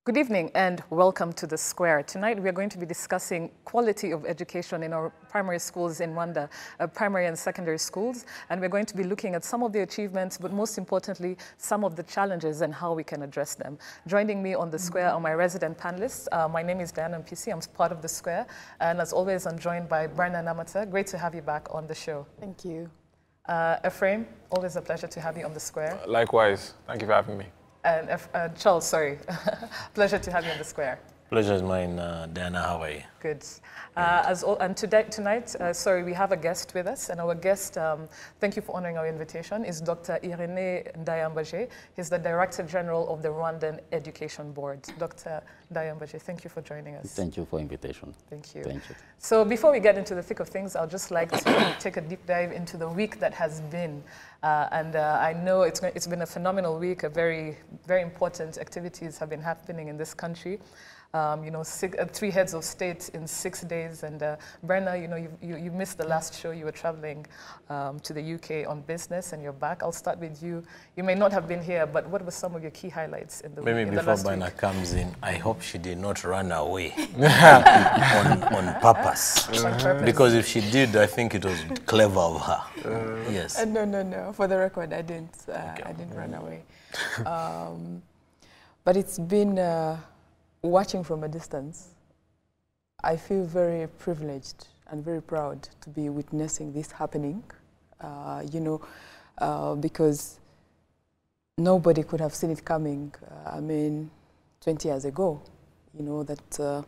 Good evening and welcome to The Square. Tonight we are going to be discussing quality of education in our primary schools in Rwanda, primary and secondary schools, and we're going to be looking at some of the achievements, but most importantly, some of the challenges and how we can address them. Joining me on The Square are my resident panelists. My name is Diana Mpisi, I'm part of The Square, and as always, I'm joined by Brenna Namata. Great to have you back on the show. Thank you. Ephraim, always a pleasure to have you on The Square. Likewise, thank you for having me. And Charles, sorry. Pleasure to have you on The Square. Pleasure is mine, Diana. How are you? Good. Tonight, we have a guest with us, and our guest, thank you for honoring our invitation, is Dr. Irene Ndayambaje. He's the Director General of the Rwandan Education Board. Dr. Ndayambaje, thank you for joining us. Thank you for invitation. Thank you. Thank you. So before we get into the thick of things, I'd just like to take a deep dive into the week that has been. I know it's been a phenomenal week. Very important activities have been happening in this country. 3 heads of state in 6 days. And Brenna, you missed the last show. You were traveling to the UK on business, and you're back. I'll start with you. You may not have been here, but what were some of your key highlights in the week? Maybe before Brenna comes in, I hope she did not run away on purpose. On purpose. Because if she did, I think it was clever of her. Yes. No. For the record, I didn't. Okay. I didn't run away. But it's been. Watching from a distance, I feel very privileged and very proud to be witnessing this happening, because nobody could have seen it coming, 20 years ago, that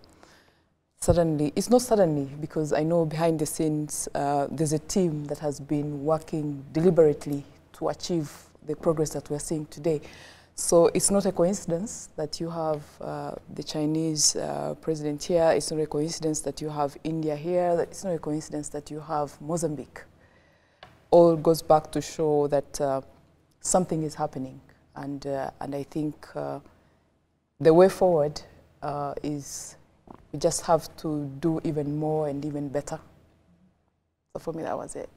suddenly, it's not suddenly, because I know behind the scenes there's a team that has been working deliberately to achieve the progress that we're seeing today. So it's not a coincidence that you have the Chinese president here. It's not a coincidence that you have India here. It's not a coincidence that you have Mozambique. All goes back to show that something is happening. And I think the way forward is we just have to do even more and even better. So for me, that was it.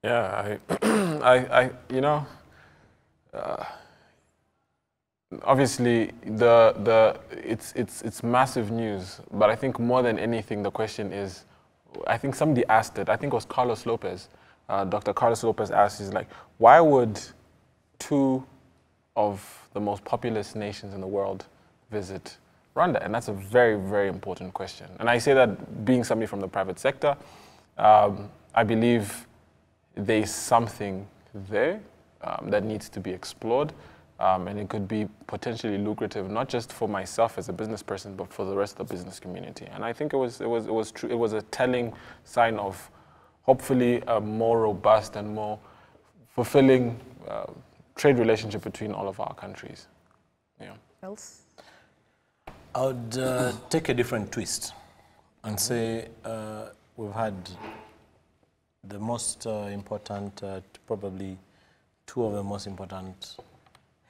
Yeah, obviously, it's massive news, but I think more than anything, the question is, I think somebody asked it, I think it was Carlos Lopez, Dr. Carlos Lopez asked, he's like, why would 2 of the most populous nations in the world visit Rwanda? And that's a very, very important question. And I say that being somebody from the private sector, I believe there's something there that needs to be explored, and it could be potentially lucrative, not just for myself as a business person, but for the rest of the business community. And I think it was true. It was a telling sign of hopefully a more robust and more fulfilling trade relationship between all of our countries. Yeah. Else? I would take a different twist and say we've had the most important, probably 2 of the most important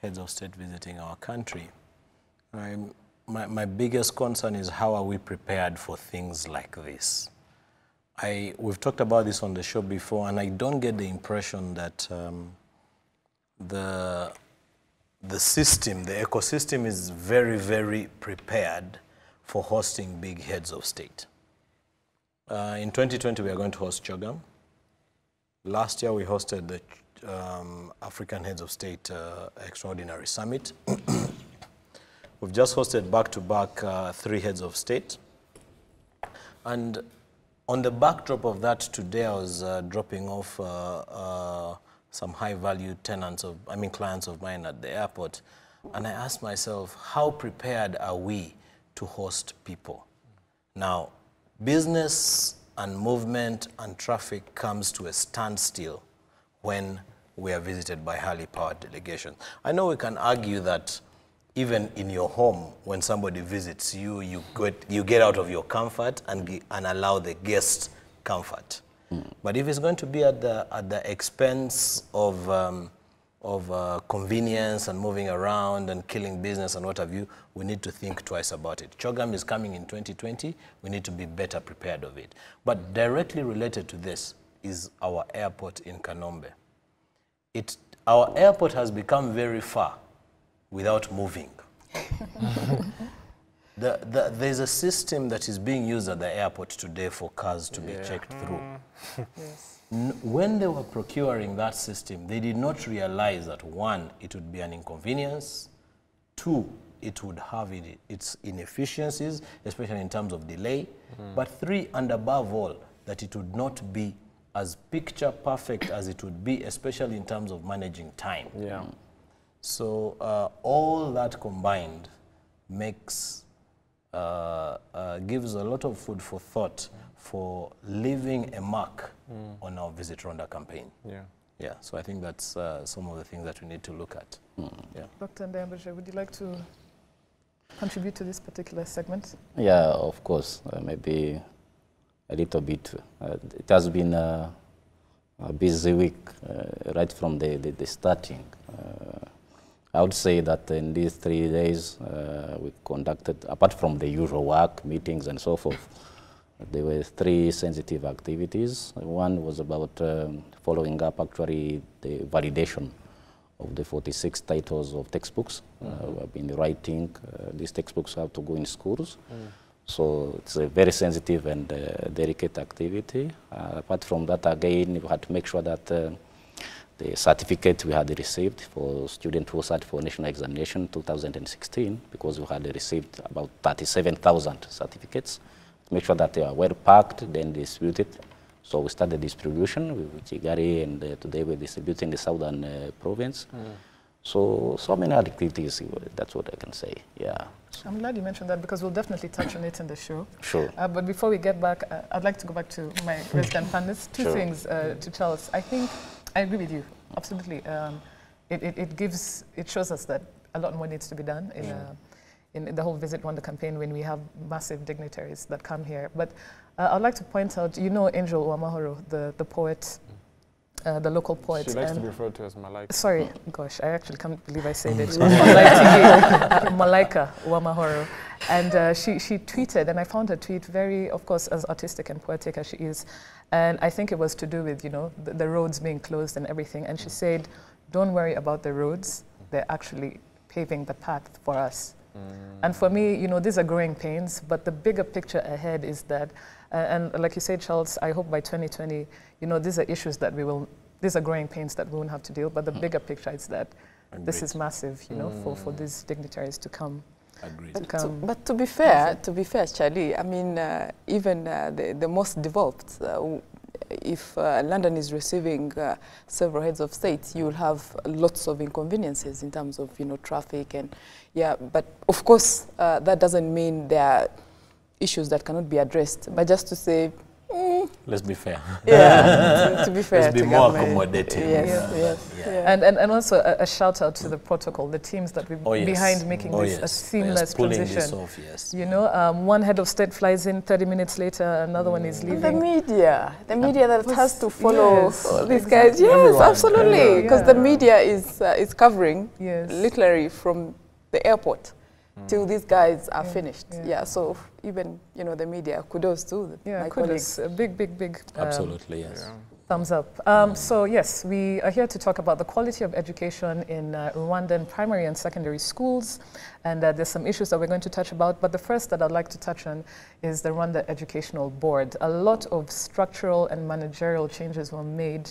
heads of state visiting our country. My biggest concern is how are we prepared for things like this? We've talked about this on the show before, and I don't get the impression that the system, the ecosystem is very, very prepared for hosting big heads of state. In 2020, we are going to host CHOGM. Last year, we hosted the African Heads of State Extraordinary Summit. We've just hosted back-to-back 3 heads of state. And on the backdrop of that, today I was dropping off some high-value clients of mine at the airport. And I asked myself, how prepared are we to host people? Now, business and movement and traffic comes to a standstill when we are visited by highly powered delegations. I know we can argue that even in your home, when somebody visits you, you get out of your comfort and allow the guest comfort. But if it's going to be at the expense of convenience and moving around and killing business and what have you, we need to think twice about it. CHOGM is coming in 2020. We need to be better prepared of it. But directly related to this is our airport in Kanombe. Our airport has become very far without moving. There's a system that is being used at the airport today for cars to be checked through. Yes. When they were procuring that system, they did not realize that, one, it would be an inconvenience, two, it would have its inefficiencies, especially in terms of delay, but three, and above all, that it would not be as picture perfect as it would be, especially in terms of managing time. Yeah. So all that combined makes, gives a lot of food for thought for leaving a mark on our Visit Rwanda campaign. Yeah. Yeah, so I think that's some of the things that we need to look at. Yeah. Dr. Ndayambaje, would you like to contribute to this particular segment? Yeah, of course, maybe a little bit. It has been a busy week right from the starting. I would say that in these 3 days we conducted, apart from the usual work, meetings and so forth, there were 3 sensitive activities. One was about following up actually the validation of the 46 titles of textbooks we have been writing. These textbooks have to go in schools. So it's a very sensitive and delicate activity. Apart from that, again, we had to make sure that the certificate we had received for students who sat for national examination 2016, because we had received about 37,000 certificates, to make sure that they are well packed, then distributed. So we started distribution with Kigali, and today we're distributing the southern province. So many activities, that's what I can say, yeah. I'm glad you mentioned that, because we'll definitely touch on it in the show. Sure. But before we get back, I'd like to go back to my resident panelists. Two Sure. things to Charles. I think I agree with you, absolutely. It shows us that a lot more needs to be done in the whole Visit Rwanda campaign when we have massive dignitaries that come here. But I'd like to point out, you know Angel Uwamahoro, the poet, the local poet. She likes to be referred to as Malaika. Sorry, gosh, I actually can't believe I said it. Malaika Uwamahoro. And she tweeted, and I found her tweet very, of course, as artistic and poetic as she is. And I think it was to do with, you know, the roads being closed and everything. And she said, don't worry about the roads. They're actually paving the path for us. And for me, you know, these are growing pains, but the bigger picture ahead is that, and like you said, Charles, I hope by 2020, you know, these are issues that these are growing pains that we won't have to deal, but the bigger picture is that this is massive, you know, for these dignitaries to come. Agreed. But to be fair, Charlie, I mean, even the most developed, if London is receiving several heads of state, you will have lots of inconveniences in terms of, you know, traffic and, yeah, but of course, that doesn't mean there are issues that cannot be addressed, but just to say, let's be fair. Yeah, to be fair. Let's be more accommodating. Yes. And also a shout out to the protocol, the teams that we behind making this a seamless transition. This off, yes. You know, one head of state flies in, 30 minutes later, another one is leaving. The media that has to follow these guys. Yes, everyone. Absolutely, because the media is covering literally from the airport till these guys are finished. Yeah, so even, you know, the media, kudos to my kudos. colleagues. Big Absolutely, yes. Thumbs up. So yes, we are here to talk about the quality of education in Rwandan primary and secondary schools, and there's some issues that we're going to touch about, but the first that I'd like to touch on is the Rwanda Educational Board. A lot of structural and managerial changes were made,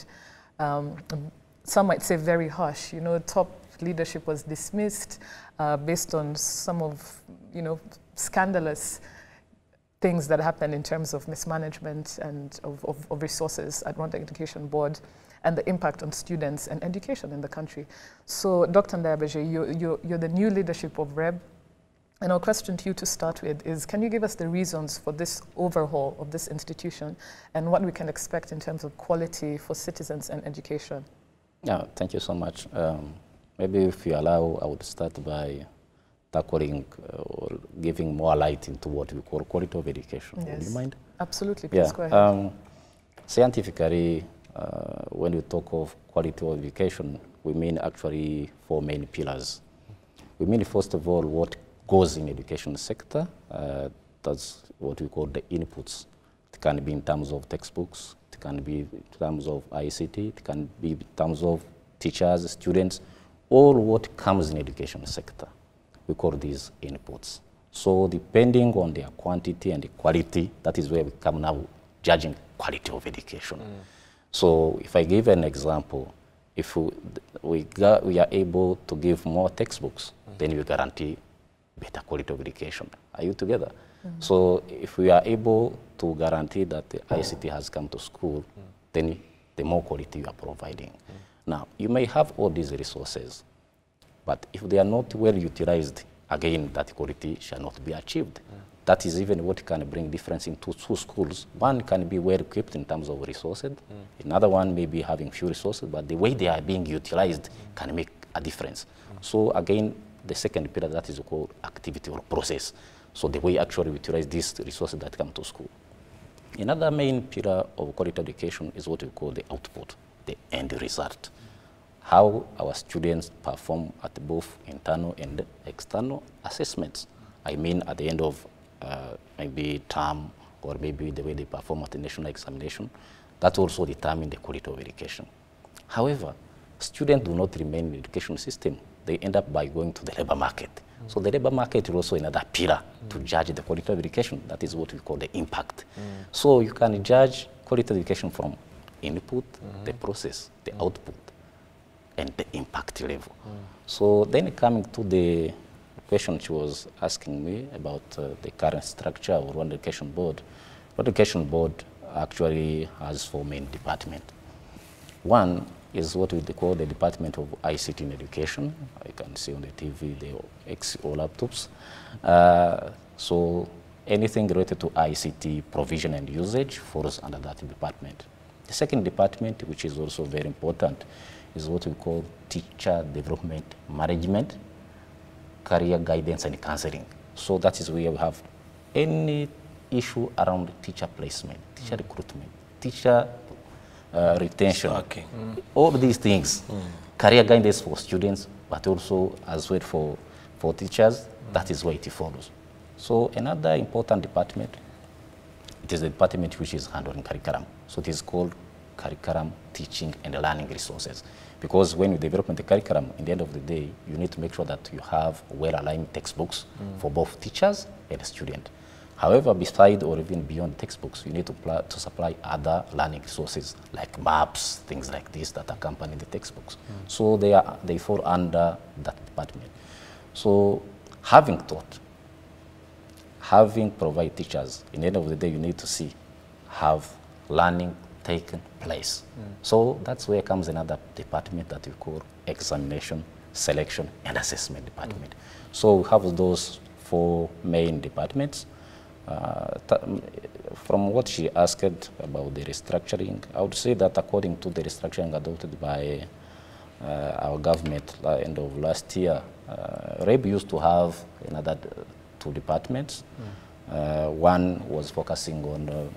some might say very harsh. You know, top leadership was dismissed based on some of, you know, scandalous things that happened in terms of mismanagement and of resources at Rwanda Education Board and the impact on students and education in the country. So, Dr. Ndayambaje, you're the new leadership of REB, and our question to you to start with is, can you give us the reasons for this overhaul of this institution and what we can expect in terms of quality for citizens and education? Yeah, thank you so much. Maybe if you allow, I would start by tackling or giving more light into what we call quality of education. Yes. Would you mind? Absolutely, please go ahead. Scientifically, when we talk of quality of education, we mean actually 4 main pillars. We mean, first of all, what goes in education sector. That's what we call the inputs. It can be in terms of textbooks, it can be in terms of ICT, it can be in terms of teachers, students, all what comes in education sector. we call these inputs. So depending on their quantity and the quality, that is where we come now judging quality of education. So if I give an example, if we are able to give more textbooks, then we guarantee better quality of education. Are you together? So if we are able to guarantee that the ICT has come to school, then the more quality you are providing. Now, you may have all these resources, but if they are not well utilized, again, that quality shall not be achieved. That is even what can bring difference into two schools. One can be well equipped in terms of resources. Another one may be having few resources, but the way they are being utilized can make a difference. So again, the second pillar, that is called activity or process. So the way actually we utilize these resources that come to school. Another main pillar of quality education is what we call the output, the end result. How our students perform at both internal and external assessments. I mean at the end of maybe term, or maybe the way they perform at the national examination. That also determines the quality of education. However, students do not remain in the education system. They end up by going to the labor market. So the labor market is also another pillar to judge the quality of education. That is what we call the impact. So you can judge quality of education from input, the process, the output, and the impact level. So then coming to the question she was asking me about the current structure of Rwanda Education Board. Rwanda Education Board actually has 4 main departments. One is what we call the Department of ICT in Education. I can see on the TV the XO laptops. So anything related to ICT provision and usage falls under that department. The second department, which is also very important, is what we call Teacher Development Management, Career Guidance and Counseling. So that is where we have any issue around teacher placement, teacher recruitment, teacher retention, all these things. Career guidance for students, but also as well for teachers, that is where it follows. So another important department, it is the department which is handling curriculum. So it is called Curriculum, Teaching and Learning Resources. Because when you develop the curriculum, in the end of the day, you need to make sure that you have well-aligned textbooks for both teachers and students. However, beside or even beyond textbooks, you need to supply other learning resources like maps, things like this that accompany the textbooks. So they fall under that department. So having taught, having provided teachers, in the end of the day, you need to see, have learning taken place. So that's where comes another department that we call Examination, Selection, and Assessment Department. So we have those 4 main departments. From what she asked about the restructuring, I would say that according to the restructuring adopted by our government end of last year, REB used to have another 2 departments. One was focusing on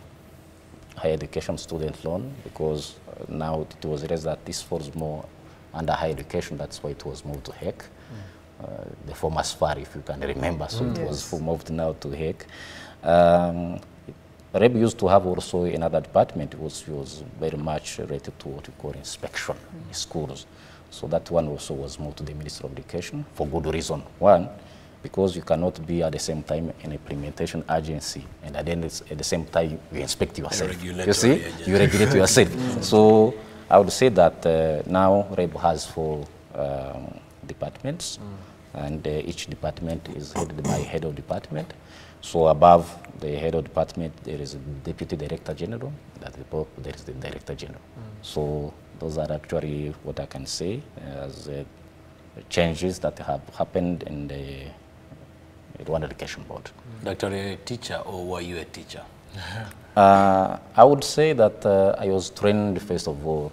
higher education student loan, because now it was realized that this falls more under higher education. That's why it was moved to HEC. The former SFAR, if you can remember, so it was moved now to HEC. REB used to have also another department which was very much related to what we call inspection in schools. So that one also was moved to the Ministry of Education for good reason. One, because you cannot be at the same time an implementation agency and at the same time you inspect yourself. You see, you regulate yourself. So I would say that now REB has 4 departments, and each department is headed by a head of department. So above the head of department, there is a deputy director general. At the top, there is the director general. So those are actually what I can say as changes that have happened in the Rwanda Education Board. Doctor, are you a teacher or were you a teacher? I would say that I was trained, first of all,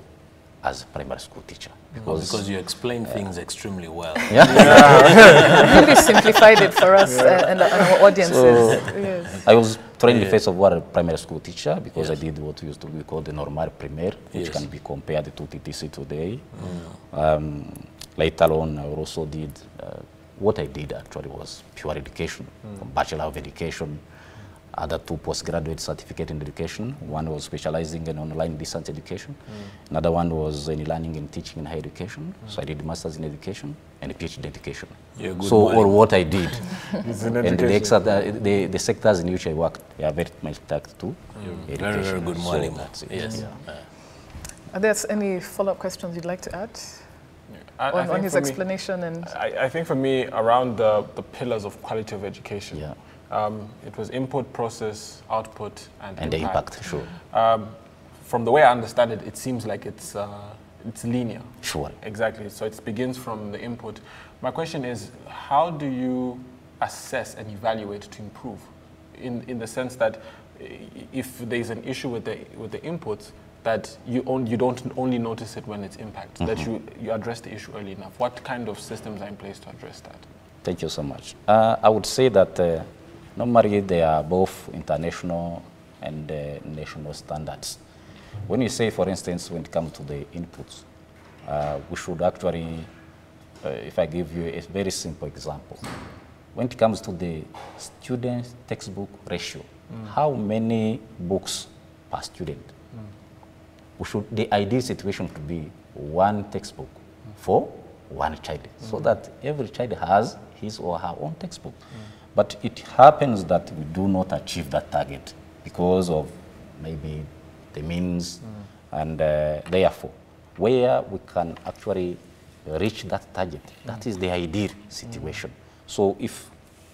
as a primary school teacher. Because you explain things extremely well. Really simplified it for us and our audiences. So, I was trained, first of all, as a primary school teacher, because I did what used to be called the normal primaire, which can be compared to TTC today. Later on, I also did, what I did actually was pure education, from Bachelor of Education. other 2 postgraduate certificate in education. One was specializing in online distance education. Another one was in learning and teaching in higher education. So I did masters in education and PhD in education. So all what I did. And the sectors in which I worked, they are very much tagged to education. Very, very good morning. So yes. Are there any follow-up questions you'd like to add on his explanation? And I think for me, around the pillars of quality of education, it was input, process, output, and the impact, sure. From the way I understand it, it seems like it's linear. Sure. Exactly. So it begins from the input. My question is, how do you assess and evaluate to improve? In the sense that if there's an issue with the inputs, that you don't only notice it when it's impact, that you address the issue early enough. What kind of systems are in place to address that? Thank you so much. I would say that normally they are both international and national standards. When you say, for instance, when it comes to the inputs, we should actually, if I give you a very simple example, when it comes to the student textbook ratio, how many books per student? The ideal situation to be 1 textbook for 1 child, so that every child has his or her own textbook. But it happens that we do not achieve that target because of maybe the means, and therefore, where we can actually reach that target, that is the ideal situation. So if,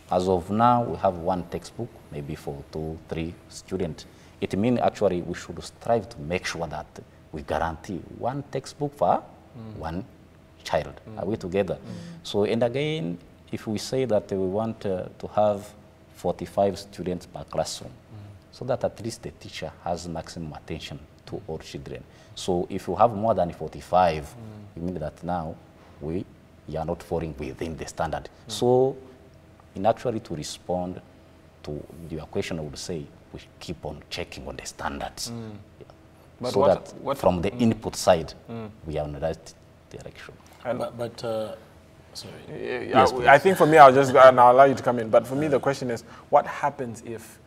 as of now, we have 1 textbook, maybe for 2, 3 students, it means actually we should strive to make sure that we guarantee 1 textbook for 1 child. Are we together? So, and again, if we say that we want to have 45 students per classroom, so that at least the teacher has maximum attention to all children. So if you have more than 45, you mean that now we are not falling within the standard. So in actually to respond to your question, I would say we keep on checking on the standards. But so that from the input side, we are in the right direction. Sorry. Yes, I think for me, I'll allow you to come in. But for me, the question is, what happens if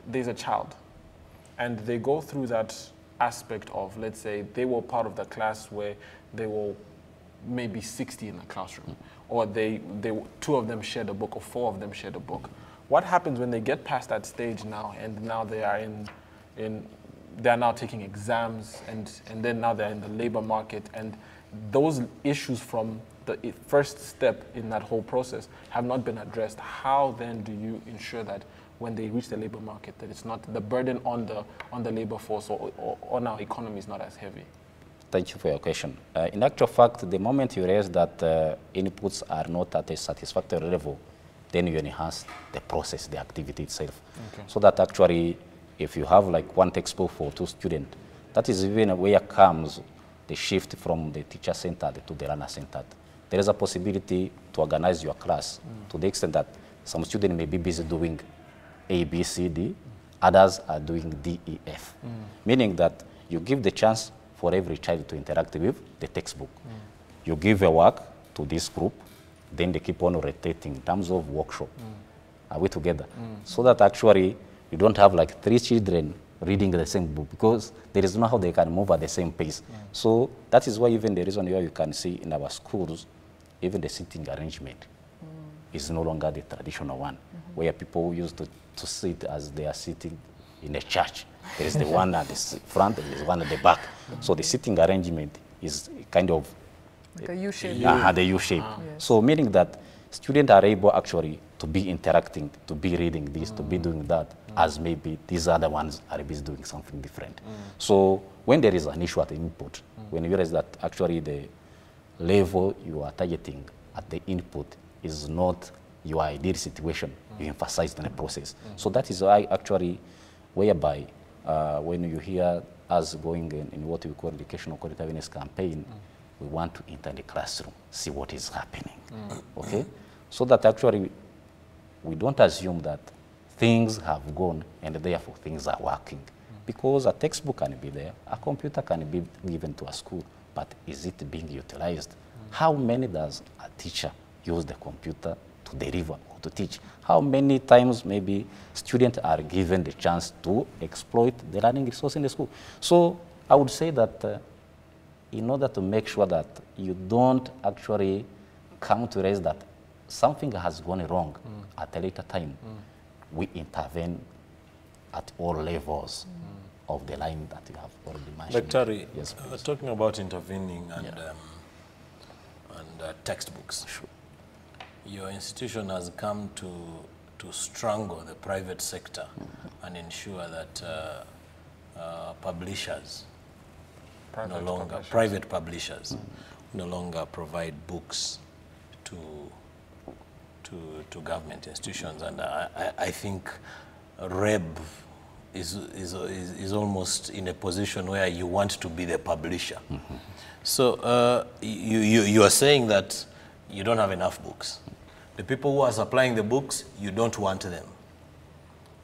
there's a child and they go through that aspect of, let's say, they were part of the class where they were maybe 60 in the classroom, or they 2 of them shared a book, or 4 of them shared a book. What happens when they get past that stage now, and now they are they are now taking exams, and then now they're in the labor market, and those issues from the first step in that whole process have not been addressed? How then do you ensure that when they reach the labor market, that it's not the burden on the labor force or on our economy is not as heavy? Thank you for your question. In actual fact, the moment you realize that inputs are not at a satisfactory level, then you enhance the process, the activity itself. Okay. So that actually, if you have like 1 textbook for 2 students, that is even where comes the shift from the teacher-centered to the learner-centered. There is a possibility to organize your class to the extent that some students may be busy doing A, B, C, D, others are doing D, E, F. Meaning that you give the chance for every child to interact with the textbook. You give a work to this group, then they keep on rotating in terms of workshop. Are we together? So that actually you don't have like 3 children reading the same book, because there is no how they can move at the same pace. So that is why even the reason why you can see in our schools, even the sitting arrangement is no longer the traditional one, where people used to sit as they are sitting in a church. There is the one at the front and there is one at the back. So the sitting arrangement is kind of like a U-shape. The U-shape. Yes. So meaning that students are able actually to be interacting, to be reading this, to be doing that, as maybe these other ones are busy doing something different. So when there is an issue at the input, when you realize that actually the level you are targeting at the input is not your ideal situation, you emphasize on the process. So that is why actually, whereby when you hear us going in what we call educational quality awareness campaign, we want to enter the classroom, see what is happening, okay? So that actually we don't assume that things have gone and therefore things are working. Because a textbook can be there, a computer can be given to a school, but is it being utilized? How many does a teacher use the computer to to deliver or to teach. How many times maybe students are given the chance to exploit the learning resource in the school? So I would say that in order to make sure that you don't actually come to realize that something has gone wrong at a later time, we intervene at all levels of the line that you have already mentioned. Dr. Yes, talking about intervening and, textbooks. Sure. Your institution has come to strangle the private sector and ensure that publishers private publishers no longer provide books to government institutions, and I think REB is almost in a position where you want to be the publisher. So you are saying that you don't have enough books. The people who are supplying the books, you don't want them.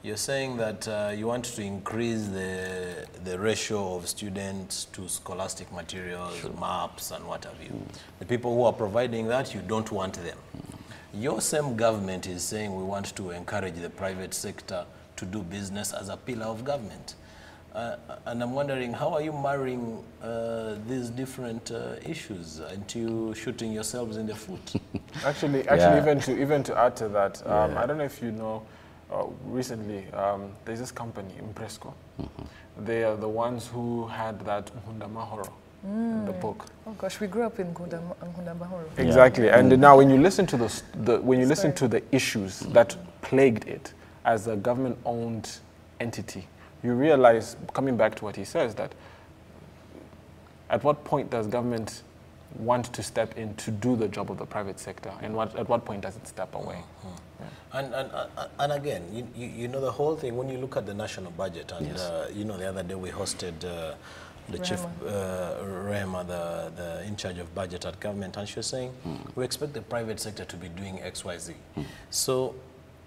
You're saying that you want to increase the ratio of students to scholastic materials, maps, and what have you. The people who are providing that, you don't want them. Your same government is saying we want to encourage the private sector to do business as a pillar of government. And I'm wondering, how are you marrying these different issues? Aren't you shooting yourselves in the foot? Actually, even to add to that, I don't know if you know, recently there's this company, Impresco. They are the ones who had that Nkunda Mahoro, the book. Oh gosh, we grew up in Nkunda Mahoro. Exactly, and now when you listen to listen to the issues that plagued it as a government-owned entity, you realize, coming back to what he says, that at what point does government want to step in to do the job of the private sector, and at what point does it step away? And again, you know the whole thing, when you look at the national budget, and you know, the other day we hosted the chief, Rehema, the in charge of budget at government, and she was saying, we expect the private sector to be doing XYZ. So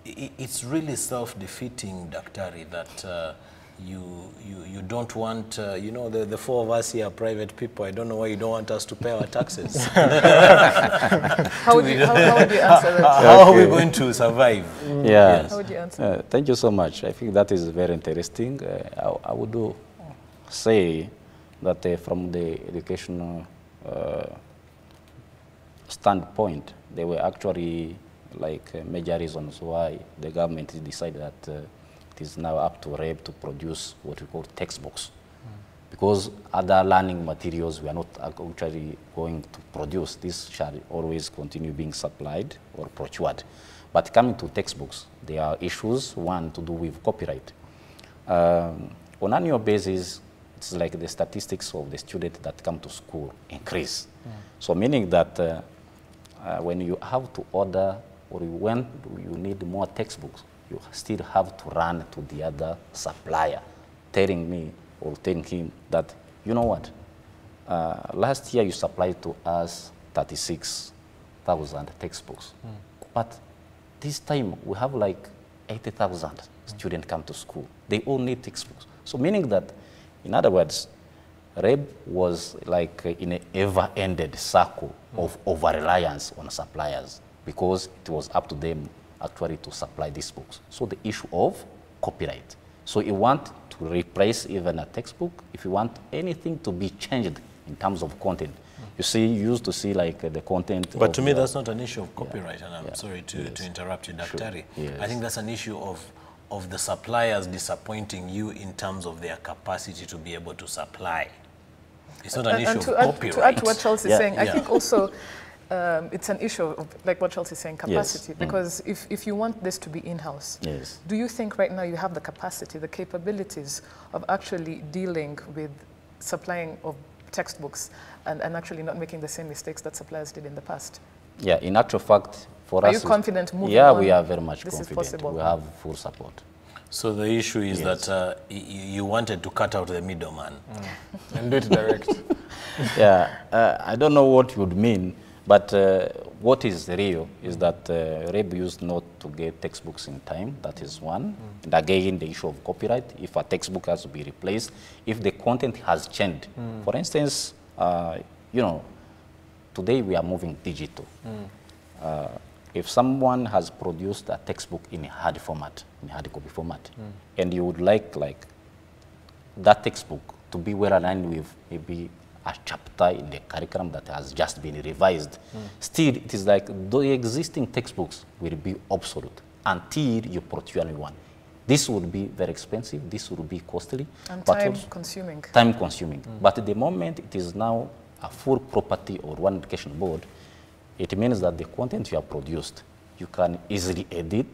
it's really self-defeating, Daktari, that you don't want, you know, the four of us here are private people. I don't know why you don't want us to pay our taxes. How would you answer that? How are we going to survive? Yeah. How would you answer? Thank you so much. I think that is very interesting. I would say that from the educational standpoint, there were actually like major reasons why the government decided that it is now up to REB to produce what we call textbooks. Because other learning materials we are not actually going to produce. This shall always continue being supplied or procured. But coming to textbooks, there are issues, one to do with copyright. On an annual basis, it's like the statistics of the students that come to school increase. So meaning that when you have to order or when you need more textbooks, you still have to run to the other supplier, telling me or telling him that, you know what, last year you supplied to us 36,000 textbooks. But this time we have like 80,000 students come to school. They all need textbooks. So meaning that, in other words, REB was like in an ever-ended circle of over-reliance on suppliers, because it was up to them actually to supply these books. So the issue of copyright. So you want to replace even a textbook, if you want anything to be changed in terms of content. You see, you used to see like the content. But to me, that's not an issue of copyright, and I'm sorry to interrupt you, Daktari. I think that's an issue of the suppliers disappointing you in terms of their capacity to be able to supply. It's not an issue of copyright. To add to what Charles is saying, I think also it's an issue of, like what Charles is saying, capacity. Because if you want this to be in-house, do you think right now you have the capacity, the capabilities of actually dealing with supplying of textbooks and actually not making the same mistakes that suppliers did in the past? Yeah, in actual fact, for us... Are you confident moving on? Yeah, we are very much this confident. Is possible. We have full support. So the issue is that you wanted to cut out the middleman. And do it direct. I don't know what you would mean, but what is real is that REB used not to get textbooks in time. That is one. And again, the issue of copyright, if a textbook has to be replaced, if the content has changed. For instance, you know, today we are moving digital. if someone has produced a textbook in a hard format, in a hard copy format, and you would like that textbook to be well aligned with maybe a chapter in the curriculum that has just been revised, still it is like the existing textbooks will be obsolete until you procure a new one. This would be very expensive, this would be costly. And but time-consuming. Time-consuming. But at the moment it is now a full property of one education board, it means that the content you have produced, you can easily edit,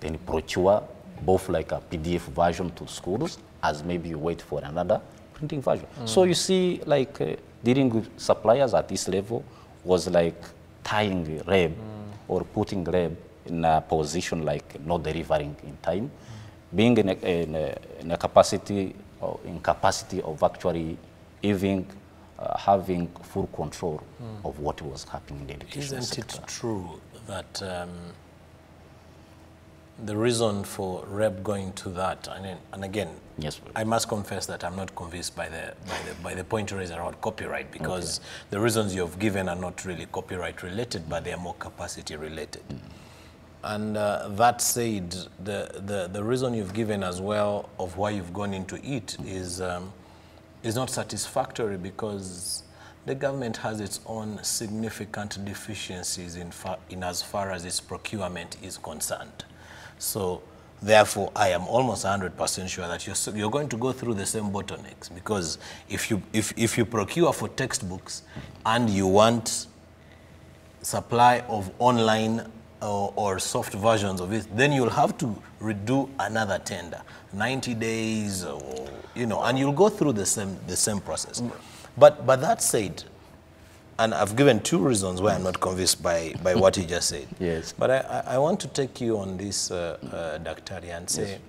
then procure both like a PDF version to schools, as maybe you wait for another printing version. So you see, like dealing with suppliers at this level was like tying REB or putting REB in a position like not delivering in time, being in a capacity or incapacity of actually even having full control of what was happening in the education sector. Isn't it true that the reason for REB going to that, and again, yes, I must confess that I'm not convinced by the point raised around copyright, because the reasons you've given are not really copyright related, but they are more capacity related. And that said, the reason you've given as well of why you've gone into it is not satisfactory, because the government has its own significant deficiencies in as far as its procurement is concerned. So therefore, I am almost 100% sure that you're going to go through the same bottlenecks, because if you procure for textbooks and you want supply of online or soft versions of it, then you'll have to redo another tender, 90 days, or, and you'll go through the same process. But that said, and I've given two reasons why I'm not convinced by what you just said. Yes. But I want to take you on this, Daktari, and say,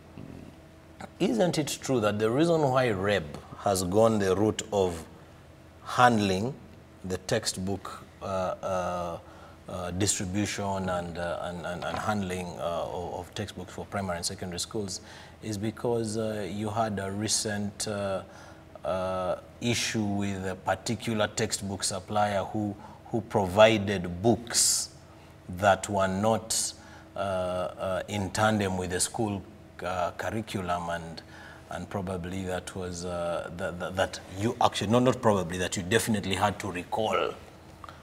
isn't it true that the reason why REB has gone the route of handling the textbook distribution and handling of textbooks for primary and secondary schools is because you had a recent issue with a particular textbook supplier who provided books that were not in tandem with the school curriculum, and probably that was that you actually not probably that you definitely had to recall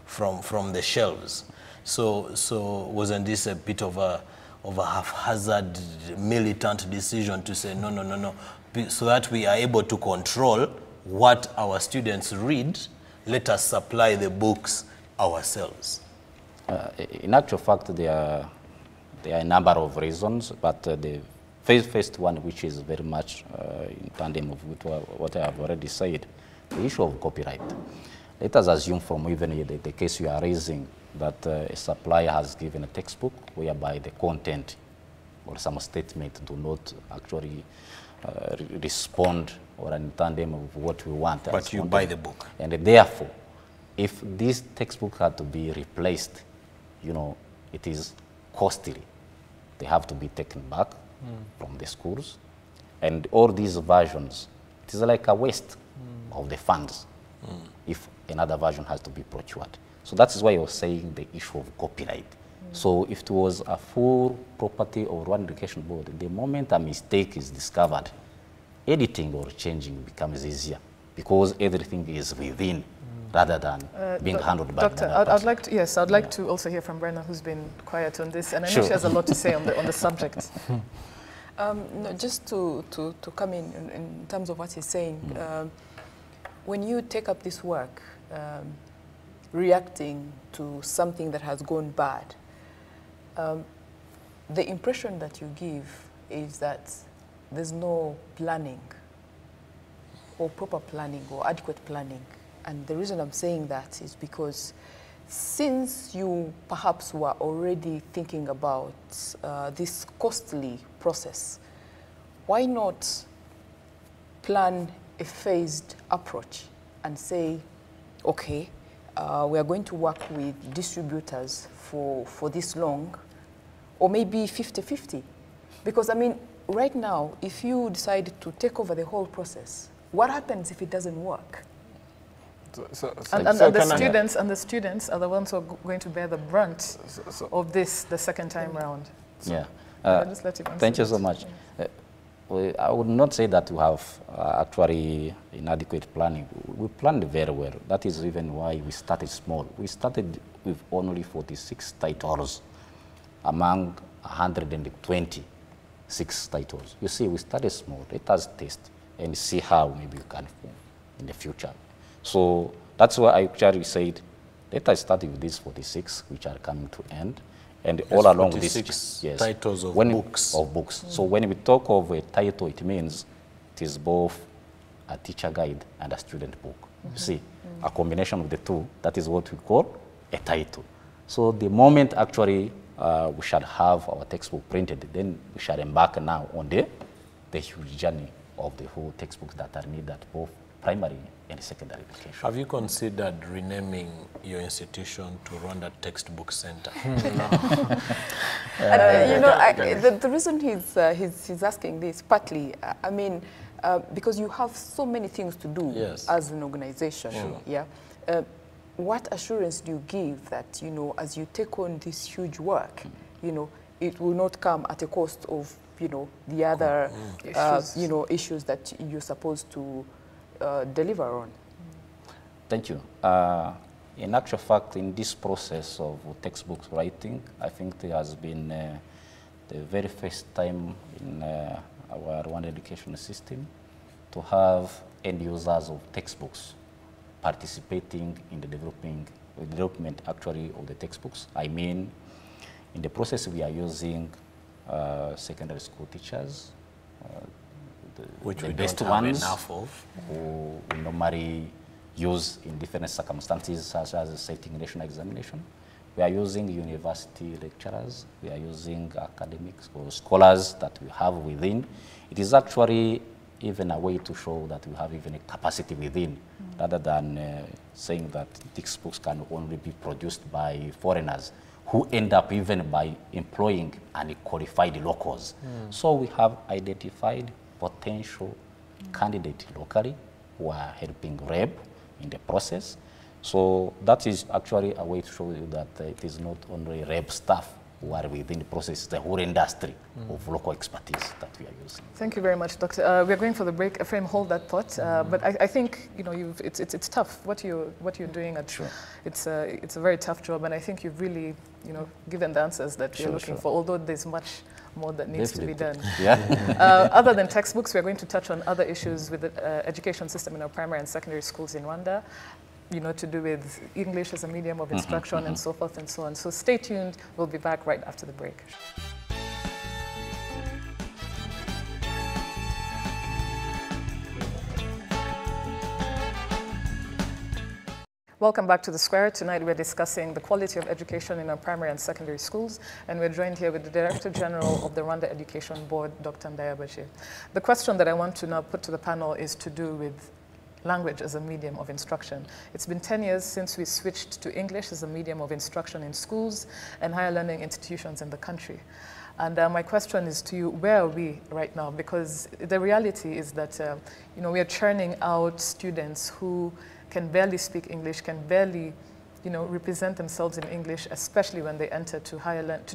from the shelves. So wasn't this a bit of a haphazard militant decision to say no, so that we are able to control what our students read, let us supply the books ourselves? In actual fact, there are a number of reasons, but the first one, which is very much in tandem with what I have already said, the issue of copyright. Let us assume from even the case you are raising that a supplier has given a textbook whereby the content or some statement do not actually respond or in tandem of what we want. But you buy the book. And therefore, if this textbook had to be replaced, it is costly. They have to be taken back from the schools. And all these versions, it is like a waste of the funds if another version has to be procured. So that is why I was saying the issue of copyright. So if it was a full property of one education board, the moment a mistake is discovered, editing or changing becomes easier because everything is within rather than being handled by Doctor, another person. I'd like to also hear from Brenna, who's been quiet on this, and I know she has a lot to say on the subject. No, just to come in terms of what he's saying, when you take up this work, reacting to something that has gone bad, the impression that you give is that there's no planning or proper planning or adequate planning. And the reason I'm saying that is because since you perhaps were already thinking about this costly process, why not plan a phased approach and say, okay, we are going to work with distributors for this long, or maybe 50-50. Because, I mean, right now, if you decide to take over the whole process, what happens if it doesn't work? And the students are the ones who are going to bear the brunt of this the second time round. So yeah. just let him answer Thank you so much. I would not say that we have actually inadequate planning. We planned very well. That is even why we started small. We started with only 46 titles among 126 titles. You see, we started small. Let us test and see how maybe we can in the future. So that's why I actually said, let us start with these 46, which are coming to end. And all along this, yes, titles of books. So when we talk of a title, it means it is both a teacher guide and a student book. You see, a combination of the two, that is what we call a title. So the moment actually we shall have our textbook printed, then we shall embark now on the huge journey of the whole textbooks that are needed at both primary and secondary education. Have you considered renaming your institution to Rwanda Textbook Center? The reason he's asking this, partly, I mean, because you have so many things to do as an organization. Sure. Yeah. What assurance do you give that, you know, as you take on this huge work, you know, it will not come at a cost of, you know, the other, you know, issues that you're supposed to deliver on? Thank you. In actual fact, in this process of textbook writing, I think there has been the very first time in our Rwanda education system to have end users of textbooks participating in the development actually of the textbooks. I mean, in the process we are using secondary school teachers, which the we best don't have ones enough of, who we normally use in different circumstances, such as setting national examination. We are using university lecturers, we are using academics or scholars that we have within. It is actually even a way to show that we have even a capacity within, rather than saying that textbooks can only be produced by foreigners who end up even by employing unqualified locals. So we have identified potential candidates locally who are helping REB in the process. So that is actually a way to show you that it is not only REB staff who are within the process, the whole industry of local expertise that we are using. Thank you very much, Doctor. We're going for the break. Ephraim, hold that thought. But I think, you know, it's tough what you're doing. It's a very tough job, and I think you've really, you know, given the answers that you're looking for. Although there's much more that needs to be done. Yeah. Other than textbooks, we're going to touch on other issues with the education system in our primary and secondary schools in Rwanda, you know, to do with English as a medium of instruction and so forth and so on. So stay tuned. We'll be back right after the break. Welcome back to The Square. Tonight we're discussing the quality of education in our primary and secondary schools, and we're joined here with the Director General of the Rwanda Education Board, Dr. Ndayabaje. The question that I want to now put to the panel is to do with language as a medium of instruction. It's been 10 years since we switched to English as a medium of instruction in schools and higher learning institutions in the country. And my question is to you, where are we right now? Because the reality is that you know, we are churning out students who can barely speak English, can barely, you know, represent themselves in English, especially when they enter to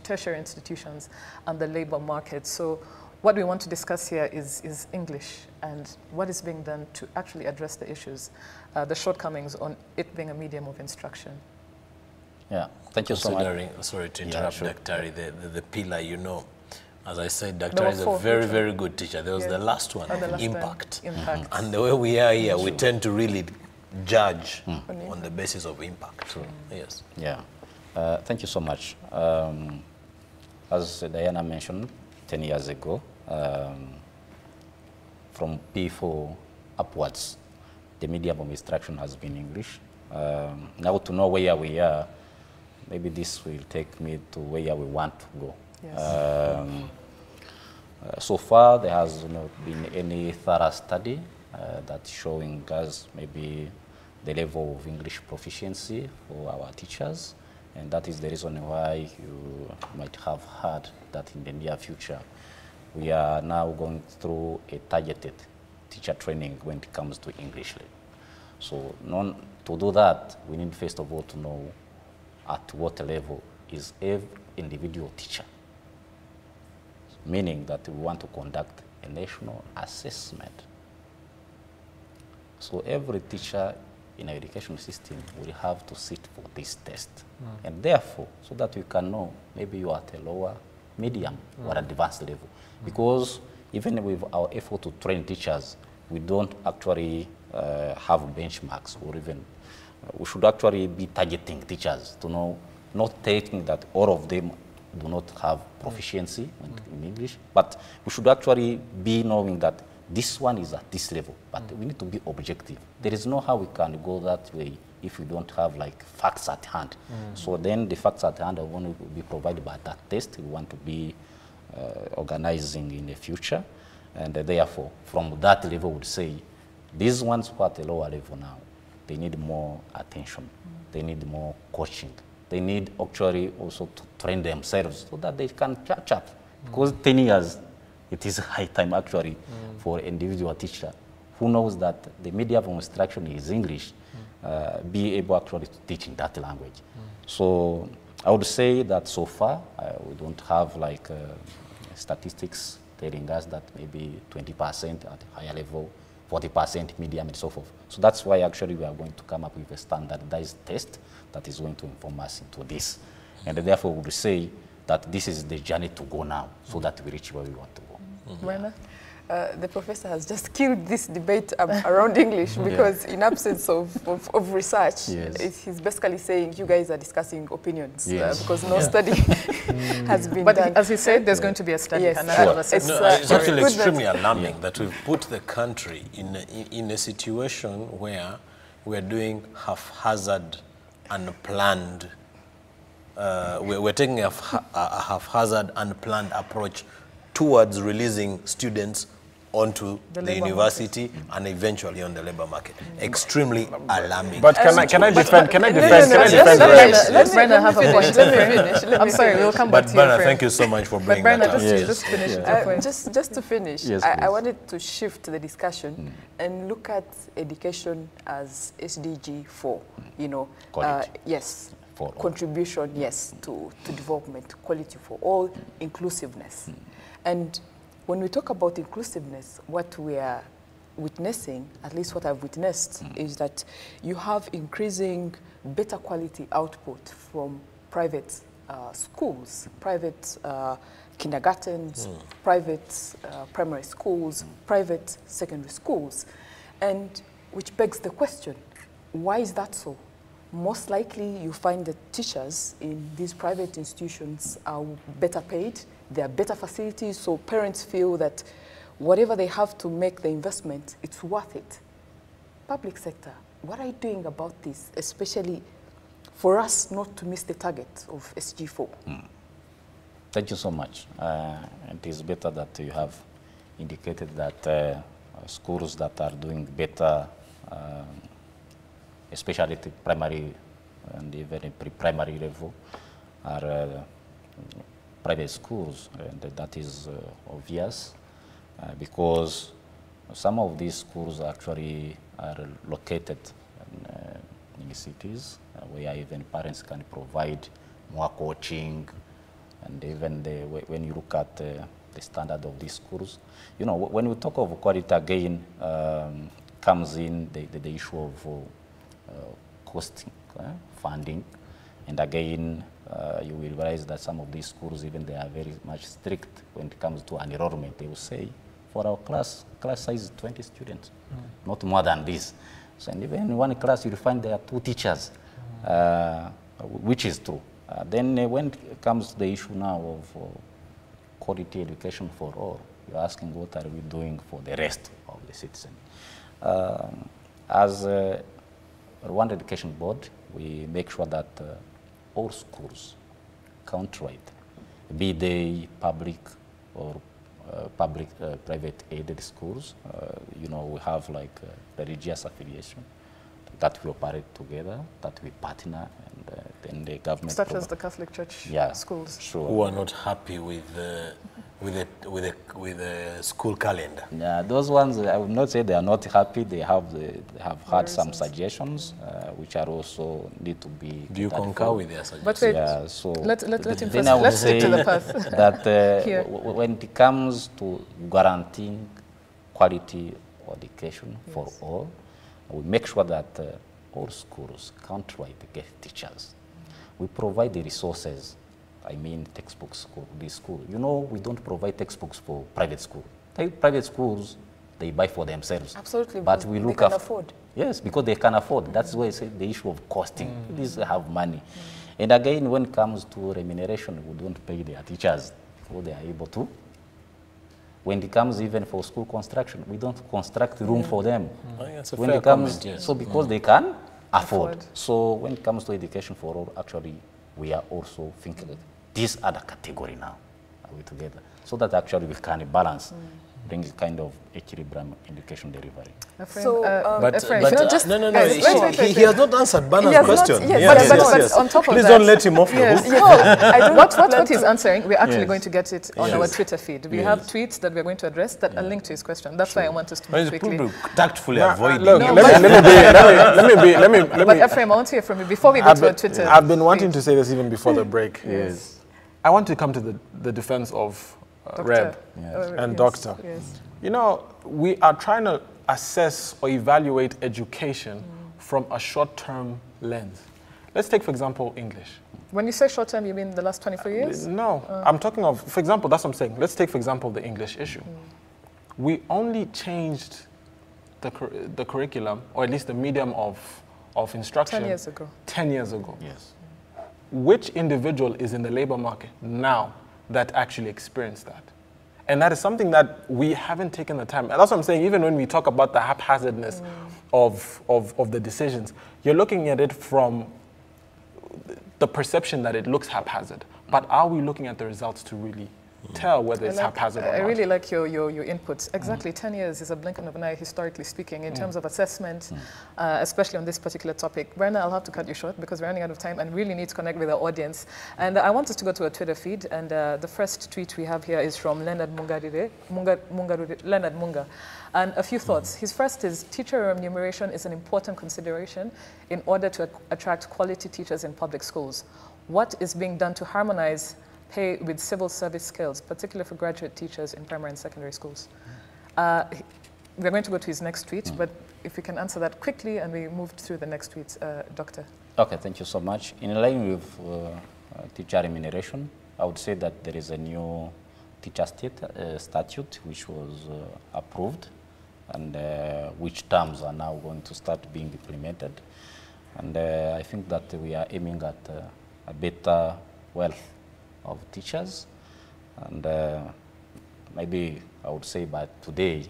tertiary institutions and the labor market. So what we want to discuss here is English and what is being done to actually address the issues, the shortcomings on it being a medium of instruction. Yeah, thank you so much. Sorry to interrupt, sure. Dr. The pillar, you know, as I said, Dr. is a very, very good teacher. There was the last one, impact. And the way we are here, we tend to really judge on the basis of impact. Yes. Yeah. Thank you so much. As Diana mentioned, 10 years ago, from P4 upwards, the medium of instruction has been English. Now to know where we are, maybe this will take me to where we want to go. Yes. So far, there has not been any thorough study that's showing us maybe the level of English proficiency for our teachers. And that is the reason why you might have heard that in the near future, we are now going through a targeted teacher training when it comes to English. So to do that, we need first of all to know at what level is every individual teacher, meaning that we want to conduct a national assessment. So every teacher in our education system will have to sit for this test. And therefore, so that we can know maybe you are at a lower, medium, or advanced level. Because even with our effort to train teachers, we don't actually have benchmarks, or even we should actually be targeting teachers to know, not taking that all of them do not have proficiency in English, but we should actually be knowing that this one is at this level, but we need to be objective. There is no how we can go that way if we don't have like facts at hand. So then the facts at hand are going to be provided by that test we want to be organizing in the future. And therefore, from that level, we would say, these ones who are at a lower level now, they need more attention. They need more coaching. They need actually also to train themselves so that they can catch up. Because 10 years, it is high time actually for individual teacher who knows that the medium of instruction is English, be able actually to teach in that language. So I would say that so far, we don't have like statistics telling us that maybe 20% at higher level, 40% medium, and so forth. So that's why actually we are going to come up with a standardized test that is going to inform us into this. And therefore we would say that this is the journey to go now, so that we reach where we want to go. Rwanda? The professor has just killed this debate around English because in absence of research, he's basically saying you guys are discussing opinions because no study has been done. But as he said, there's going to be a study. It's actually extremely alarming that we've put the country in a situation where we're doing haphazard, unplanned, we're taking a haphazard, unplanned approach towards releasing students onto the university and eventually on the labor market. Extremely alarming. But can I defend? Let Brenna have a point. I'm sorry, we'll come back to you. But Brenna, thank you so much for bringing that up. Just finish your point. Just to finish, I wanted to shift the discussion and look at education as SDG 4. You know, yes, contribution, yes, to development, quality for all, inclusiveness. And when we talk about inclusiveness, what we are witnessing, at least what I've witnessed, is that you have increasing better quality output from private schools, private kindergartens, private primary schools, private secondary schools. And which begs the question, why is that so? Most likely you find that teachers in these private institutions are better paid, there are better facilities, so parents feel that whatever they have to make the investment, it's worth it. Public sector, what are you doing about this, especially for us not to miss the target of SG4? Thank you so much. It is better that you have indicated that schools that are doing better, especially at the primary and even pre-primary level, are private schools, and that is obvious because some of these schools actually are located in cities where even parents can provide more coaching, and even when you look at the standard of these schools, you know, when we talk of quality again, comes in the issue of costing, funding, and again, you will realize that some of these schools, even they are very much strict when it comes to enrollment. They will say, for our class size is 20 students, not more than this. So, and even in one class, you'll find there are 2 teachers, which is true. Then when it comes to the issue now of quality education for all, you're asking what are we doing for the rest of the citizens. As Rwanda Education Board, we make sure that all schools countrywide, be they public or private aided schools, you know, we have like religious affiliation that we operate together, that we partner, and then the government. Such as the Catholic Church schools. Sure. Who are not happy with with a school calendar? Yeah, those ones, I would not say they are not happy. They have had some suggestions, which are also need to be. Do you concur with their suggestions? But wait, yeah, so let him then I would let's say stick to the path. that when it comes to guaranteeing quality education for all, we make sure that all schools countrywide get teachers. We provide the resources. I mean, textbooks for this school. You know, we don't provide textbooks for private school. Private schools, they buy for themselves. Absolutely, but we look they can after, afford. Yes, because they can afford. That's why I say the issue of costing. These have money. And again, when it comes to remuneration, we don't pay their teachers so they are able to. When it comes even for school construction, we don't construct room for them. That's a When fair it comes, comment, yes. so because they can afford. Afford. So when it comes to education for all, actually, we are also thinking these are the category now. Are we together? So that actually we can balance, bring a kind of equilibrium education delivery. Ephraim, So, Ephraim, but no, just no, guys, he has not answered Bana's He has not- question. yes, but on top of Please that- don't let him off the Yes, hook. yes. What he's answering, we're actually Yes. going to get it on our Twitter feed. We have tweets that we're going to address that are linked to his question. That's why I want us to Well, move it's quickly. probably tactfully avoiding. Look, No, let me Ephraim, I want to hear from you before we go to our Twitter. I've been wanting feed. to say this even before the break. Yes. I want to come to the defense of Reb and Yes, Doctor. yes. You know, we are trying to assess or evaluate education from a short-term lens. Let's take, for example, English. When you say short term, you mean the last 24 years? No, I'm talking of, for example, that's what I'm saying. Let's take, for example, the English issue. We only changed the curriculum, or at least the medium of instruction. 10 years ago. 10 years ago. Yes. Which individual is in the labor market now that actually experienced that? And that is something that we haven't taken the time. And that's what I'm saying, even when we talk about the haphazardness of the decisions, you're looking at it from the perception that it looks haphazard. But are we looking at the results to really tell whether it's haphazard or I not? really like your inputs. Exactly, 10 years is a blink of an eye, historically speaking, in terms of assessment, especially on this particular topic. Brenna, I'll have to cut you short because we're running out of time and really need to connect with our audience. And I want us to go to a Twitter feed, and the first tweet we have here is from Leonard Leonard Munga. And a few thoughts. His first is, teacher remuneration is an important consideration in order to attract quality teachers in public schools. What is being done to harmonize pay with civil service skills, particularly for graduate teachers in primary and secondary schools? We're going to go to his next tweet, but if you can answer that quickly and we move through the next tweets, Doctor. Okay, thank you so much. In line with teacher remuneration, I would say that there is a new teacher statute which was approved, and which terms are now going to start being implemented. And I think that we are aiming at a better wealth of teachers, and maybe I would say by today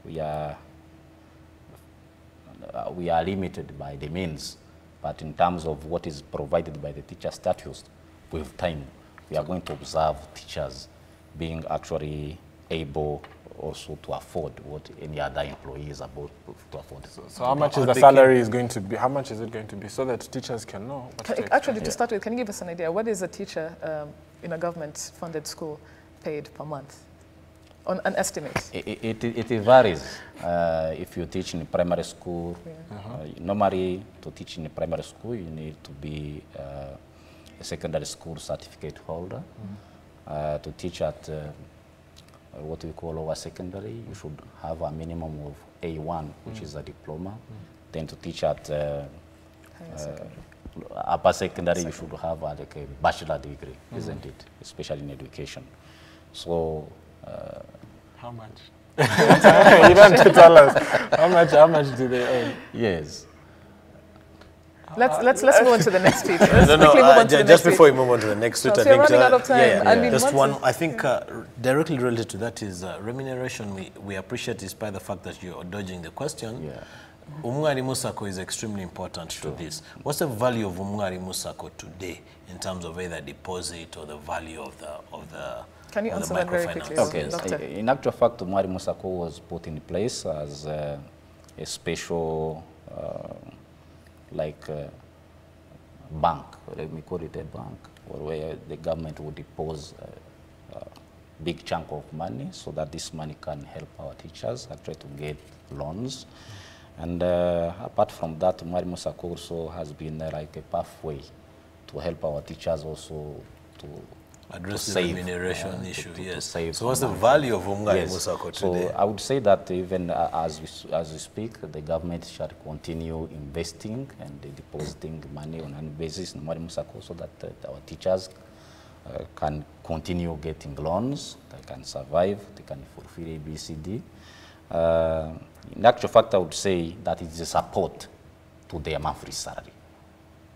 we are limited by the means, but in terms of what is provided by the teacher statutes, with time we are going to observe teachers being actually able also to afford what any other employee is about to afford. So how much is the salary is going to be? How much is it going to be so that teachers can know what to expect? Actually, to start with, can you give us an idea? What is a teacher in a government-funded school paid per month? On an estimate. It varies. If you teach in primary school, normally to teach in primary school, you need to be a secondary school certificate holder. To teach at what we call lower secondary, you should have a minimum of A1, which is a diploma. Then to teach at upper secondary, you should have like a bachelor degree, isn't it? Especially in education. So, How much? You don't have to tell us. How much do they earn? yes. Let's move on to the next tweet. Let's quickly move on to the just next before tweet. we move on to the next tweet, So I we're think running out of time. And we just want one. to- I think directly related to that is remuneration. We appreciate, despite the fact that you're dodging the question. Yeah. Umwarimu Sacco is extremely important to this. What's the value of Umwarimu Sacco today in terms of either deposit or the value of the Can you answer that very quickly? Okay. Doctor. In actual fact, Umwarimu Sacco was put in place as a special, bank. Let me call it a bank, or where the government would deposit big chunk of money so that this money can help our teachers actually to get loans. And apart from that, Mwalimu Sacco also has been like a pathway to help our teachers also to address the save, remuneration issue, to yes. save So what's the value of Mwalimu Sacco today? So I would say that even as we speak, the government shall continue investing and depositing money on an basis in Mwalimu Sacco so that our teachers can continue getting loans, they can survive, they can fulfill ABCD. In actual fact, I would say that it's a support to their monthly salary.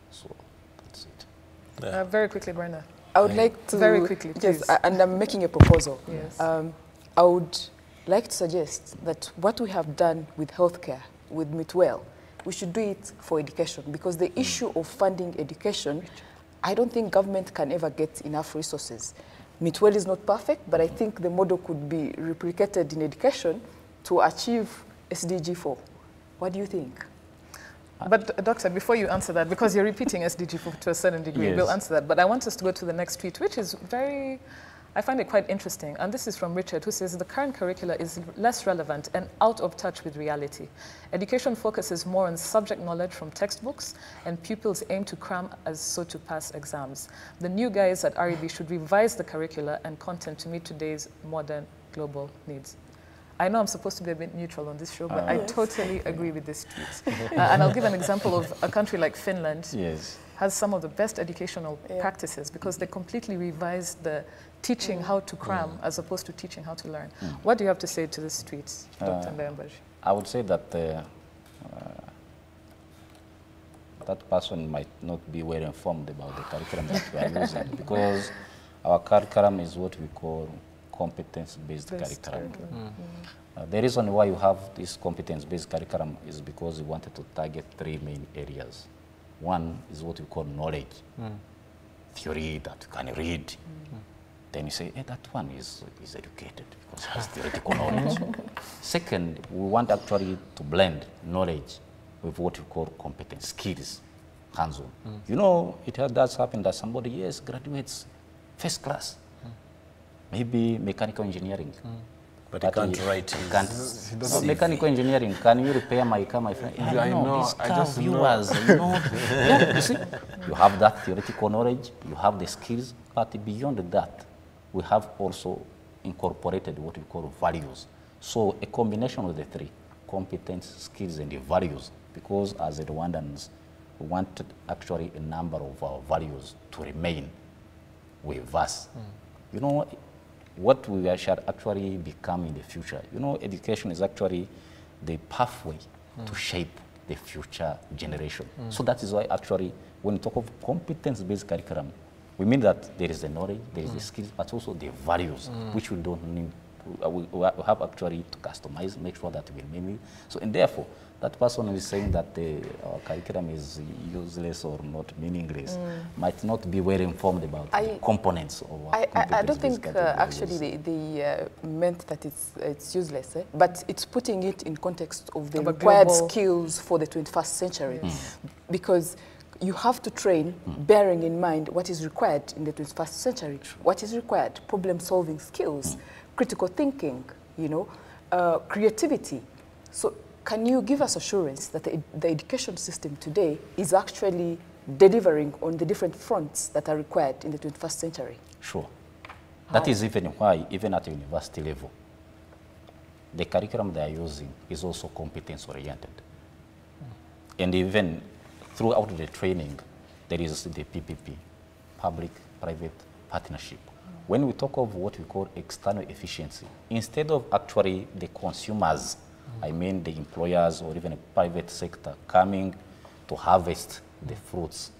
So that's it. Very quickly, Brenda. I would like to... Very quickly, please. Yes, and I'm making a proposal. Yes. I would like to suggest that what we have done with healthcare, with Mitwell, we should do it for education, because the issue of funding education, I don't think government can ever get enough resources. Mitwell is not perfect, but I think the model could be replicated in education to achieve SDG 4. What do you think? But, Doctor, before you answer that, because you're repeating SDG 4 to a certain degree, Yes. we'll answer that. But I want us to go to the next tweet, which is very, I find it quite interesting. And this is from Richard, who says, the current curricula is less relevant and out of touch with reality. Education focuses more on subject knowledge from textbooks, and pupils aim to cram as so to pass exams. The new guys at REB should revise the curricula and content to meet today's modern global needs. I know I'm supposed to be a bit neutral on this show, but I totally agree with this tweet. And I'll give an example of a country like Finland. Yes. Has some of the best educational practices because they completely revised the teaching how to cram as opposed to teaching how to learn. What do you have to say to this tweet, Dr. Ndayambaji? I would say that that person might not be well informed about the curriculum that we are using, because our curriculum is what we call competence-based curriculum. The reason why you have this competence-based curriculum is because we wanted to target 3 main areas. One is what we call knowledge, theory that you can read. Then you say, hey, that one is educated because it has theoretical knowledge. Second, we want actually to blend knowledge with what we call competence, skills, hands-on. You know, it does happen that somebody, yes, graduates first class, maybe mechanical engineering. But he can't write his mechanical engineering, can you repair my car, my friend? I know, This I car just of know. yours, you know. Yeah, you see, you have that theoretical knowledge, you have the skills, but beyond that, we have also incorporated what we call values. So a combination of the 3, competence, skills, and the values, because as the Rwandans, we wanted actually a number of our values to remain with us. You know, what we shall actually become in the future. You know, education is actually the pathway to shape the future generation. So that is why actually, when we talk of competence-based curriculum, we mean that there is the knowledge, there is the skills, but also the values, which we don't need. We have actually to customize, make sure that we remain. So, and therefore, that person who is saying that the curriculum is useless or not meaningless might not be well informed about the components of our I don't think actually they meant that it's useless, but it's putting it in context of the required skills for the 21st century. Because you have to train bearing in mind what is required in the 21st century. What is required? Problem-solving skills, critical thinking, you know, creativity. So can you give us assurance that the education system today is actually delivering on the different fronts that are required in the 21st century? Sure. That is even why, even at university level, the curriculum they are using is also competence-oriented. And even throughout the training, there is the PPP, public-private partnership. When we talk of what we call external efficiency, instead of actually the consumers, I mean the employers or even a private sector coming to harvest the fruits,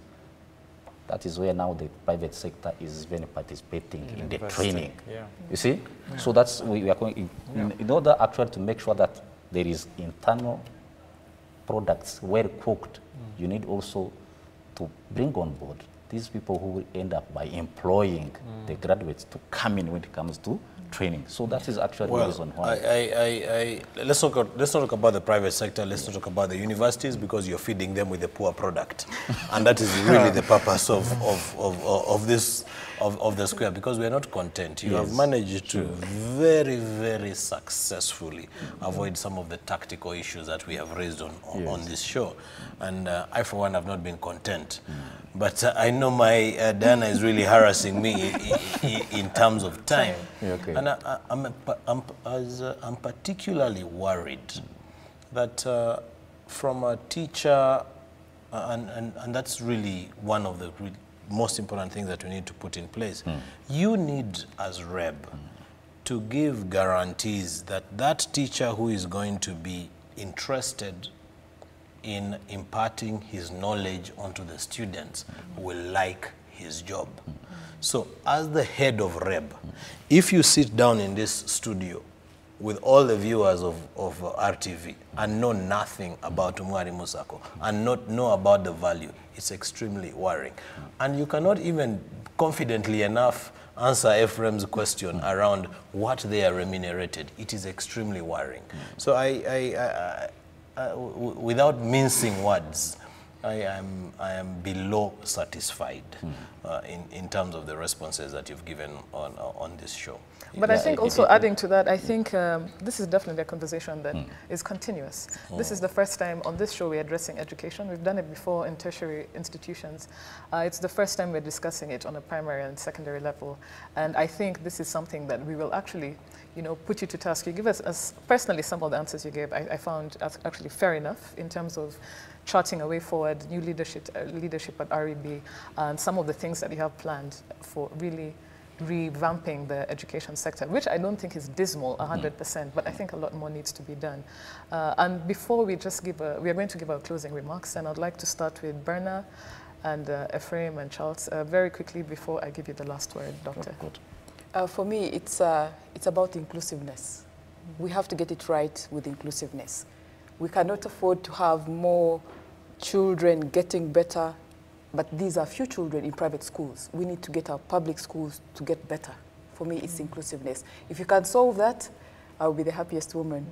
that is where now the private sector is even participating in the training. You see? So that's we are going in order actually to make sure that there is internal products well cooked. You need also to bring on board these people who will end up by employing the graduates to come in when it comes to training. So that is actually the reason why. Let's not talk about the private sector. Let's not talk about the universities, because you're feeding them with a poor product, and that is really the purpose of of the square, because we are not content. You have managed to very, very successfully avoid some of the tactical issues that we have raised on this show. And I, for one, have not been content. But I know my Diana is really harassing me in terms of time. Okay. And I'm particularly worried that from a teacher, and that's really one of the most important things that we need to put in place. You need, as REB, to give guarantees that that teacher who is going to be interested in imparting his knowledge onto the students will like his job. So as the head of REB, if you sit down in this studio with all the viewers of RTV and know nothing about Umwari Musako and not know about the value, it's extremely worrying. And you cannot even confidently enough answer Ephraim's question around what they are remunerated. It is extremely worrying. So without mincing words, I am below satisfied in terms of the responses that you've given on this show. But I think also adding to that, I think this is definitely a conversation that is continuous. This is the first time on this show we're addressing education. We've done it before in tertiary institutions. It's the first time we're discussing it on a primary and secondary level. And I think this is something that we will actually, you know, put you to task. You give us personally, some of the answers you gave, I found actually fair enough in terms of charting a way forward, new leadership at REB, and some of the things that you have planned for really revamping the education sector, which I don't think is dismal 100%, but I think a lot more needs to be done. And before we just we are going to give our closing remarks, and I'd like to start with Berna and Ephraim and Charles very quickly before I give you the last word, Doctor. For me, it's about inclusiveness. We have to get it right with inclusiveness. We cannot afford to have more children getting better, but these are few children in private schools. We need to get our public schools to get better. For me, it's inclusiveness. If you can solve that, I'll be the happiest woman.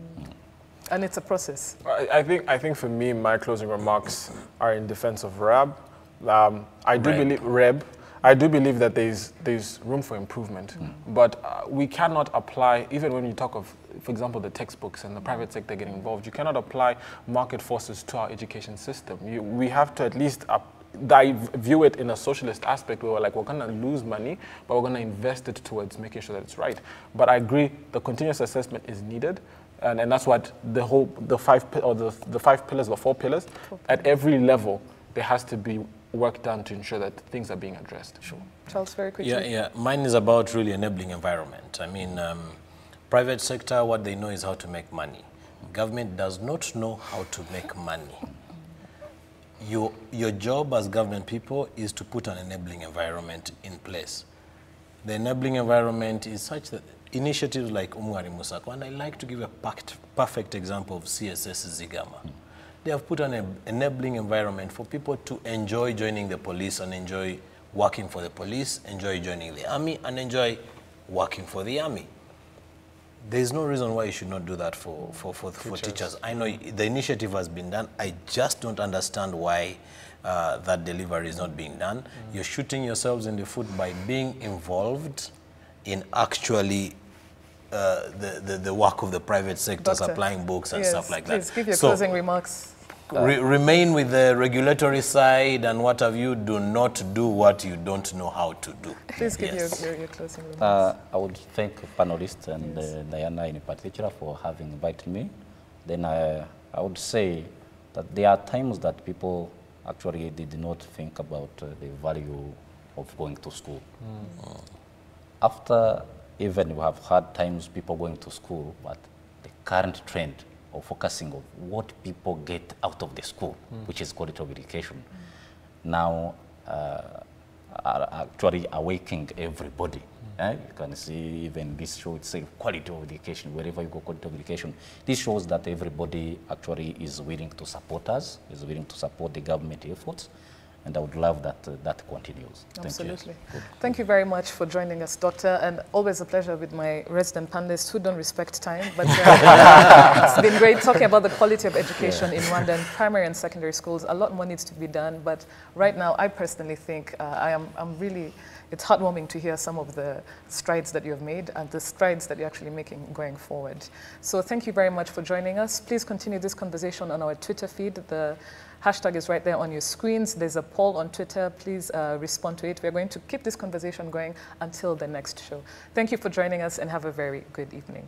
And it's a process. I think for me, my closing remarks are in defense of REB. I do believe that there's room for improvement, but we cannot apply, even when you talk of, for example, the textbooks and the private sector getting involved, you cannot apply market forces to our education system. We have to at least view it in a socialist aspect where we're like, we're going to lose money, but we're going to invest it towards making sure that it's right. But I agree, the continuous assessment is needed, and that's what the four pillars, at every level, there has to be work done to ensure that things are being addressed. Sure. Charles, very quickly. Yeah. Mine is about really enabling environment. I mean, private sector, what they know is how to make money. Government does not know how to make money. Your job as government people is to put an enabling environment in place. The enabling environment is such that initiatives like Umwari Musako, and I like to give a perfect example of CSS Zigama. They have put an enabling environment for people to enjoy joining the police and enjoy working for the police, enjoy joining the army, and enjoy working for the army. There is no reason why you should not do that for teachers. I know the initiative has been done. I just don't understand why that delivery is not being done. You're shooting yourselves in the foot by being involved in actually the work of the private sector, supplying books and stuff like that. Please give your closing remarks. Remain with the regulatory side and what have you. Do not do what you don't know how to do. Please give your closing remarks. I would thank panelists and Diana in particular for having invited me. Then I would say that there are times that people actually did not think about the value of going to school. After even we have had times people going to school, but the current trend of focusing on what people get out of the school, which is quality of education, now are actually awakening everybody. You can see even this show itself, quality of education, wherever you go, quality of education. This shows that everybody actually is willing to support us, is willing to support the government efforts. and I would love that that continues. Absolutely. Thank you. Thank you very much for joining us, Doctor, and always a pleasure with my resident panelists who don't respect time, but it's been great talking about the quality of education in Rwanda in primary and secondary schools. A lot more needs to be done, but right now I personally think it's heartwarming to hear some of the strides that you have made and the strides that you're actually making going forward. So thank you very much for joining us. Please continue this conversation on our Twitter feed. The hashtag is right there on your screens. There's a poll on Twitter. Please respond to it. We're going to keep this conversation going until the next show. Thank you for joining us and have a very good evening.